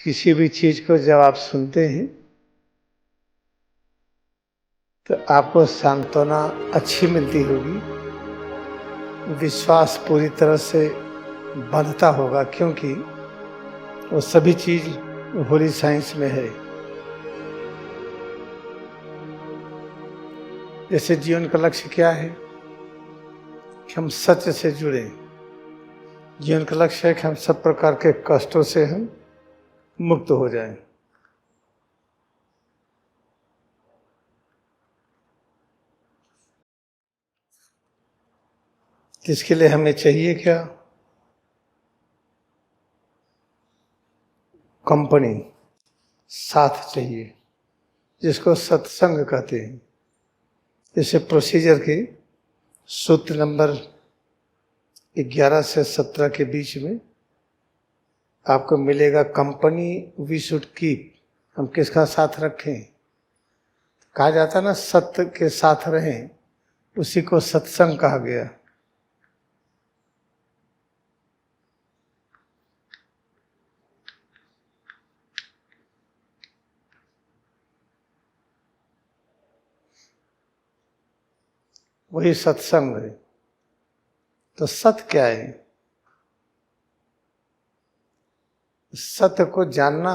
किसी भी चीज को जब आप सुनते हैं तो आपको सांत्वना अच्छी मिलती होगी, विश्वास पूरी तरह से बंधता होगा, क्योंकि वो सभी चीज होली साइंस में है। जैसे जीवन का लक्ष्य क्या है कि हम सत्य से जुड़े। जीवन का लक्ष्य है कि हम सब प्रकार के कष्टों से हम मुक्त हो जाएं। इसके लिए हमें चाहिए क्या? कंपनी, साथ चाहिए, जिसको सत्संग कहते हैं। जैसे प्रोसीजर के सूत्र नंबर 11 से 17 के बीच में आपको मिलेगा, कंपनी वी शुड कीप। हम किसका साथ रखें? कहा जाता ना, सत्य के साथ रहें, उसी को सत्संग कहा गया। वही सत्संग है। तो सत्य क्या है? सत्य को जानना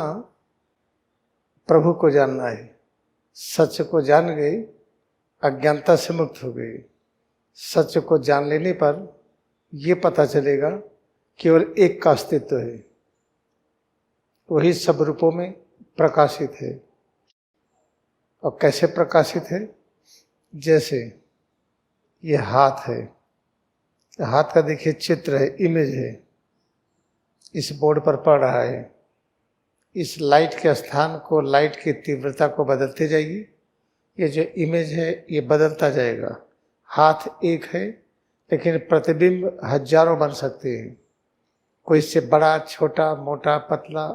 प्रभु को जानना है। सत्य को जान गए, अज्ञानता से मुक्त हो गए। सत्य को जान लेने पर यह पता चलेगा केवल एक का अस्तित्व है, वही सब रूपों में प्रकाशित है। और कैसे प्रकाशित है? जैसे ये हाथ है, हाथ का देखिए चित्र है, इमेज है, इस बोर्ड पर पड़ रहा है। इस लाइट के स्थान को, लाइट की तीव्रता को बदलते जाइए, ये जो इमेज है ये बदलता जाएगा। हाथ एक है, लेकिन प्रतिबिंब हजारों बन सकते हैं। कोई इससे बड़ा, छोटा, मोटा, पतला,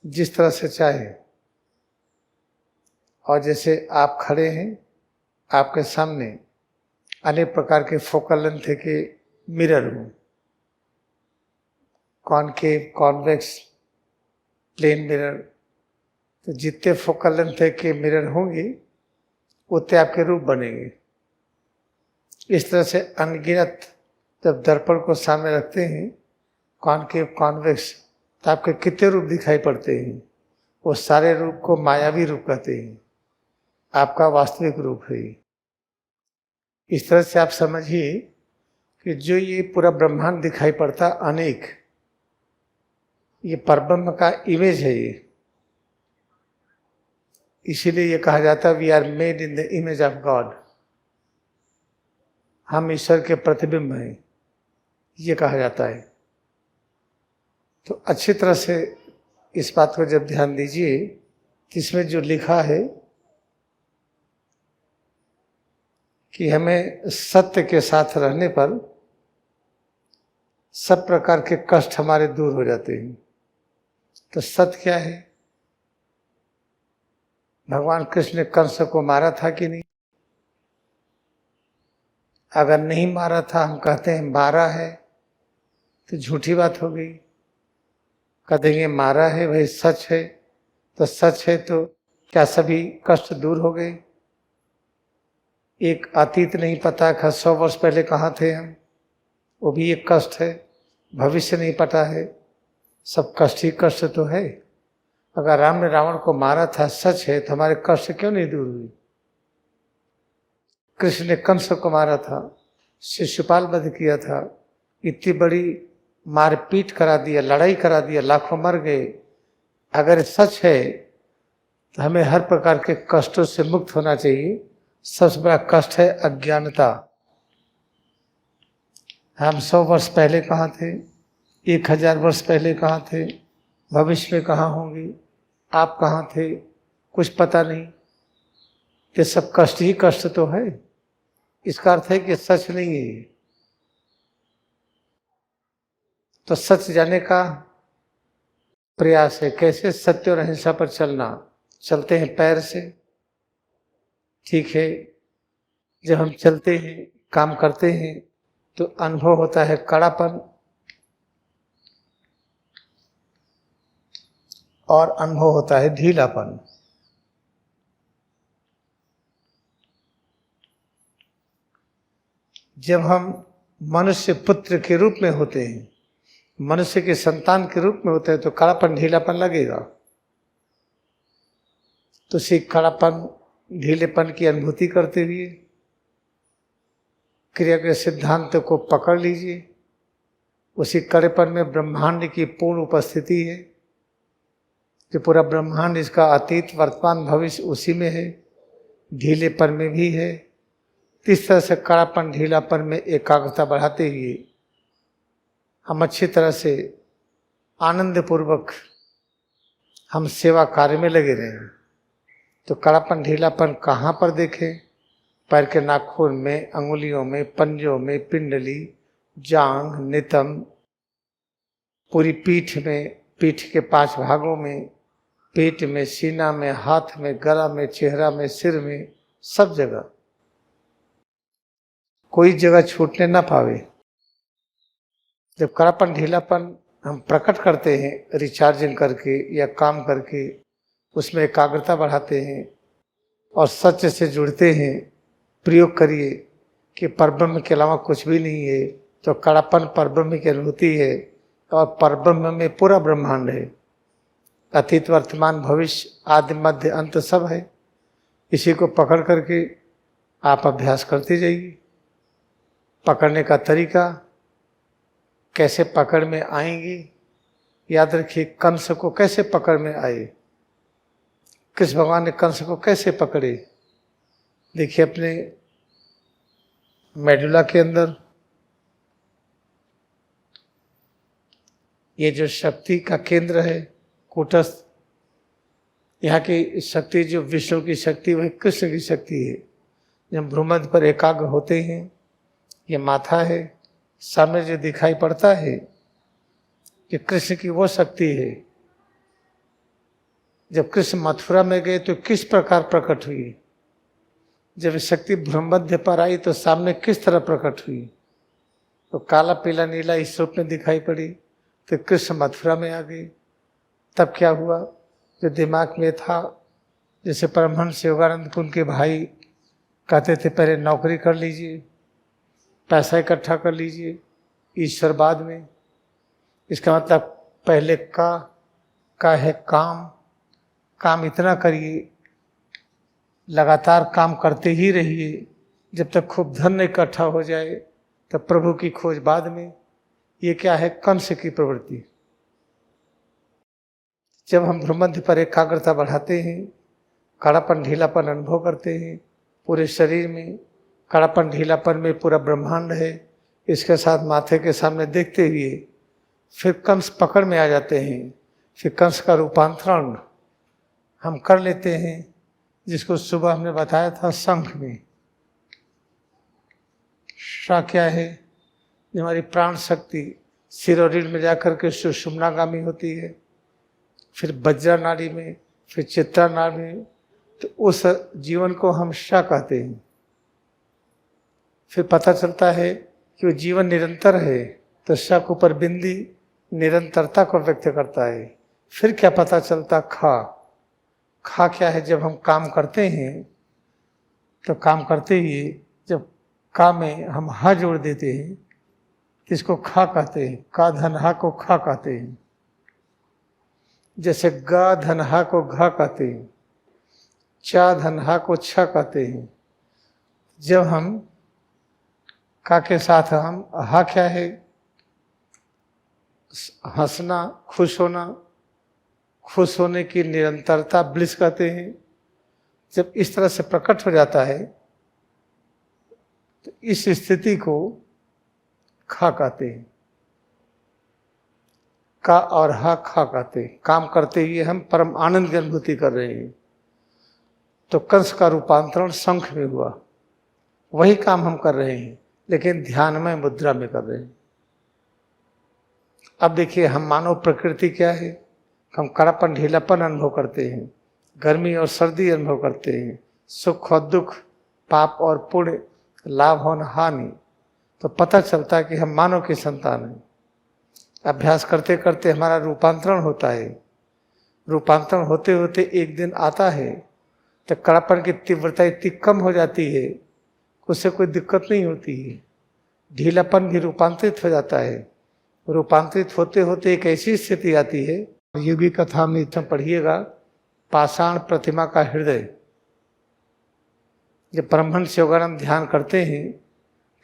जिस तरह से चाहे। और जैसे आप खड़े हैं, आपके सामने अनेक प्रकार के फोकल लेंथ के मिरर हों, कॉनकेव, कॉन्वेक्स, प्लेन मिरर। तो जितने फोकल लेंथ के मिरर होंगे उतने आपके रूप बनेंगे। इस तरह से अनगिनत जब दर्पण को सामने रखते हैं, कॉनकेव, कॉन्वेक्स, तो आपके कितने रूप दिखाई पड़ते हैं? वो सारे रूप को मायावी रूप कहते हैं, आपका वास्तविक रूप है। इस तरह से आप समझिए कि जो ये पूरा ब्रह्मांड दिखाई पड़ता अनेक, ये परब्रह्म का इमेज है। ये इसीलिए ये कहा जाता है we are made in the image of God. हम ईश्वर के प्रतिबिंब हैं, ये कहा जाता है। तो अच्छी तरह से इस बात को जब ध्यान दीजिए कि इसमें जो लिखा है कि हमें सत्य के साथ रहने पर सब प्रकार के कष्ट हमारे दूर हो जाते हैं। तो सत्य क्या है? भगवान कृष्ण ने कंस को मारा था कि नहीं? अगर नहीं मारा था, हम कहते हैं मारा है, तो झूठी बात हो गई। कह देंगे मारा है, वही सच है। तो सच है तो क्या सभी कष्ट दूर हो गए? एक अतीत नहीं पता कि 100 वर्ष पहले कहाँ थे हम, वो भी एक कष्ट है। भविष्य नहीं पता है, सब कष्ट ही कष्ट तो है। अगर राम ने रावण को मारा था, सच है, तो हमारे कष्ट क्यों नहीं दूर हुए? कृष्ण ने कंस को मारा था, शिशुपाल वध किया था, इतनी बड़ी मारपीट करा दिया, लड़ाई करा दिया, लाखों मर गए। अगर सच है तो हमें हर प्रकार के कष्टों से मुक्त होना चाहिए। सबसे बड़ा कष्ट है अज्ञानता। हम 100 वर्ष पहले कहाँ थे, 1000 वर्ष पहले कहाँ थे, भविष्य में कहाँ होंगे, आप कहाँ थे, कुछ पता नहीं। ये सब कष्ट ही कष्ट तो है। इसका अर्थ है कि सच नहीं है। तो सच जाने का प्रयास है। कैसे? सत्य और अहिंसा पर चलना। चलते हैं पैर से, ठीक है। जब हम चलते हैं, काम करते हैं, तो अनुभव होता है कड़ापन। और अनुभव होता है ढीलापन। जब हम मनुष्य पुत्र के रूप में होते हैं, मनुष्य के संतान के रूप में होते हैं, तो कड़ापन ढीलापन लगेगा। तो उसी कड़ापन ढीलेपन की अनुभूति करते हुए क्रिया के सिद्धांत को पकड़ लीजिए। उसी कड़ेपन में ब्रह्मांड की पूर्ण उपस्थिति है। जो पूरा ब्रह्मांड, इसका अतीत वर्तमान भविष्य उसी में है, ढीलेपन में भी है। इस तरह से कड़ापन ढीलापन में एकाग्रता बढ़ाते हुए हम अच्छी तरह से आनंद पूर्वक हम सेवा कार्य में लगे रहें। तो कड़ापन ढीलापन कहाँ पर देखें? पैर के नाखून में, अंगुलियों में, पंजों में, पिंडली, जांघ, नितंब, पूरी पीठ में, पीठ के 5 भागों में, पेट में, सीना में, हाथ में, गला में, चेहरा में, सिर में, सब जगह, कोई जगह छूटने ना पावे। जब कड़ापन ढीलापन हम प्रकट करते हैं रिचार्जिंग करके या काम करके, उसमें एकाग्रता बढ़ाते हैं और सत्य से जुड़ते हैं, प्रयोग करिए कि परब्रह्म के अलावा कुछ भी नहीं है। तो कड़ापन परब्रह्म की अनुभूति है और परब्रह्म में पूरा ब्रह्मांड है। अतीत वर्तमान भविष्य आदि मध्य अंत सब है। इसी को पकड़ करके आप अभ्यास करते जाइए। पकड़ने का तरीका, कैसे पकड़ में आएंगी, याद रखिए। कंस को कैसे पकड़ में आए, कृष्ण भगवान ने कंस को कैसे पकड़े? देखिए, अपने मेडुला के अंदर ये जो शक्ति का केंद्र है कूटस्थ, यहाँ की शक्ति जो विष्णु की शक्ति, वही कृष्ण की शक्ति है। जब भ्रूमध्य पर एकाग्र होते हैं, ये माथा है, सामने जो दिखाई पड़ता है कि कृष्ण की वो शक्ति है। जब कृष्ण मथुरा में गए तो किस प्रकार प्रकट हुई? जब शक्ति भ्रूमध्य पर आई तो सामने किस तरह प्रकट हुई? तो काला पीला नीला इस रूप में दिखाई पड़ी। तो कृष्ण मथुरा में आ गए। तब क्या हुआ? जो दिमाग में था, जैसे परमहंस योगानंद कुंड के भाई कहते थे, पहले नौकरी कर लीजिए, पैसा इकट्ठा कर लीजिए, ईश्वर बाद में। इसका मतलब पहले का है काम। काम इतना करिए, लगातार काम करते ही रहिए जब तक खूब धन इकट्ठा हो जाए, तब प्रभु की खोज बाद में। ये क्या है? कंस की प्रवृत्ति। जब हम भ्रूमध्य पर एकाग्रता बढ़ाते हैं, कड़ापन ढीलापन अनुभव करते हैं, पूरे शरीर में कड़ापन ढीलापन में पूरा ब्रह्मांड है, इसके साथ माथे के सामने देखते हुए फिर कंस पकड़ में आ जाते हैं। फिर कंस का रूपांतरण हम कर लेते हैं, जिसको सुबह हमने बताया था शंख में। शा क्या है? हमारी प्राण शक्ति सिर और रीढ़ में जाकर के सुषुम्नागामी होती है, फिर वज्रा नाड़ी में, फिर चित्रा नाड़ी में। तो उस जीवन को हम शा कहते हैं। फिर पता चलता है कि वो जीवन निरंतर है, तो शा के ऊपर बिंदी निरंतरता को व्यक्त करता है। फिर क्या पता चलता? खा क्या है? जब हम काम करते हैं तो काम करते ही जब का में हम हा जोड़ देते हैं, इसको खा कहते हैं। का धनहा को खा कहते हैं। जैसे गा धनहा को घा कहते हैं, चा धनहा को छा कहते हैं। जब हम का के साथ हम हा क्या है? हंसना, खुश होना, खुश होने की निरंतरता ब्लिस कहते हैं। जब इस तरह से प्रकट हो जाता है तो इस स्थिति को खा कहते हैं। का और हा खा कहते हैं। काम करते हुए हम परम आनंद की अनुभूति कर रहे हैं। तो कंस का रूपांतरण शंख में हुआ। वही काम हम कर रहे हैं, लेकिन ध्यानमय मुद्रा में कर रहे हैं। अब देखिए, हम मानव प्रकृति क्या है? हम कड़ापन ढीलापन अनुभव करते हैं, गर्मी और सर्दी अनुभव करते हैं, सुख और दुख, पाप और पुण्य, लाभ और हानि। तो पता चलता है कि हम मानव की संतान हैं। अभ्यास करते करते हमारा रूपांतरण होता है। रूपांतरण होते होते एक दिन आता है तो कड़ापन की तीव्रता इतनी कम हो जाती है, उससे कोई दिक्कत नहीं होती है। ढीलापन भी रूपांतरित हो जाता है। रूपांतरित होते होते एक ऐसी स्थिति आती है, युगी कथा में पढ़िएगा, पाषाण प्रतिमा का हृदय। जब परमहंस योगानंद ध्यान करते हैं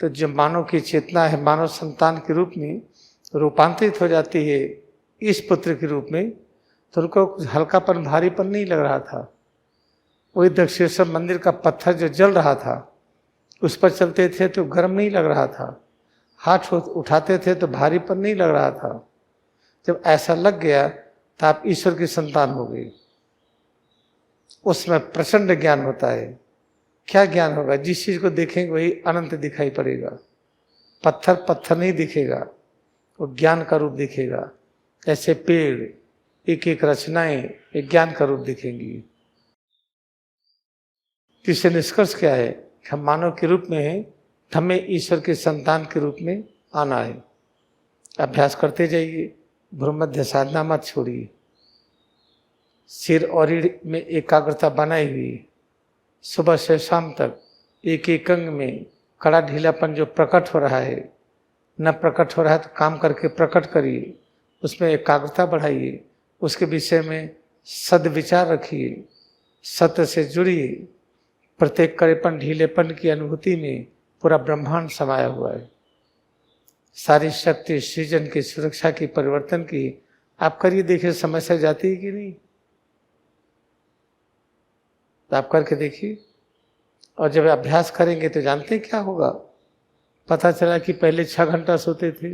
तो जो मानव की चेतना है, मानव संतान के रूप में रूपांतरित हो जाती है इस पुत्र के रूप में, तो उनको हल्कापन, भारीपन नहीं लग रहा था। वही दक्षिणेश्वर मंदिर का पत्थर जो जल रहा था, उस पर चलते थे तो गर्म नहीं लग रहा था, हाथ उठाते थे तो भारीपन नहीं लग रहा था। जब ऐसा लग गया तो आप ईश्वर की संतान हो गए। उसमें प्रचंड ज्ञान होता है। क्या ज्ञान होगा? जिस चीज को देखेंगे वही अनंत दिखाई पड़ेगा। पत्थर पत्थर नहीं दिखेगा, वो ज्ञान का रूप दिखेगा। ऐसे पेड़, एक एक रचनाएं एक ज्ञान का रूप दिखेंगी। इससे निष्कर्ष क्या है? हम मानव के रूप में हैं, हमें ईश्वर के संतान के रूप में आना है। अभ्यास करते जाइए, भ्रूमध्य साधना मत छोड़िए। सिर और रीढ़ में एकाग्रता बनाई हुई, सुबह से शाम तक एक एक अंग में कड़ा ढीलापन जो प्रकट हो रहा है, न प्रकट हो रहा है तो काम करके प्रकट करिए, उसमें एकाग्रता बढ़ाइए, उसके विषय में सद्विचार रखिए, सत्य से जुड़िए। प्रत्येक कड़ेपन, ढीलेपन की अनुभूति में पूरा ब्रह्मांड समाया हुआ है। सारी शक्ति सृजन की, सुरक्षा की, परिवर्तन की आप करिए, देखिए समस्या जाती है कि नहीं। तो आप करके देखिए, और जब अभ्यास करेंगे तो जानते हैं क्या होगा। पता चला कि पहले 6 घंटा सोते थे,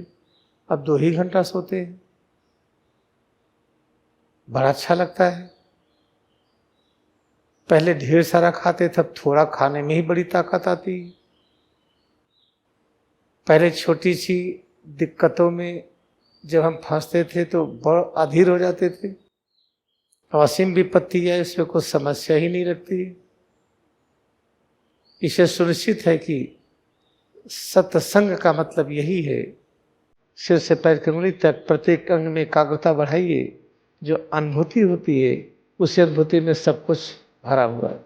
अब 2 ही घंटा सोते हैं। बड़ा अच्छा लगता है। पहले ढेर सारा खाते थे, अब थोड़ा खाने में ही बड़ी ताकत आती। पहले छोटी सी दिक्कतों में जब हम फंसते थे तो बड़ अधीर हो जाते थे। असीम विपत्ति है, इसमें कोई समस्या ही नहीं लगती। इसे सुनिश्चित है कि सत्संग का मतलब यही है। सिर से पैर की उंगली तक प्रत्येक अंग में एकाग्रता बढ़ाइए। जो अनुभूति होती है उस अनुभूति में सब कुछ भरा हुआ है।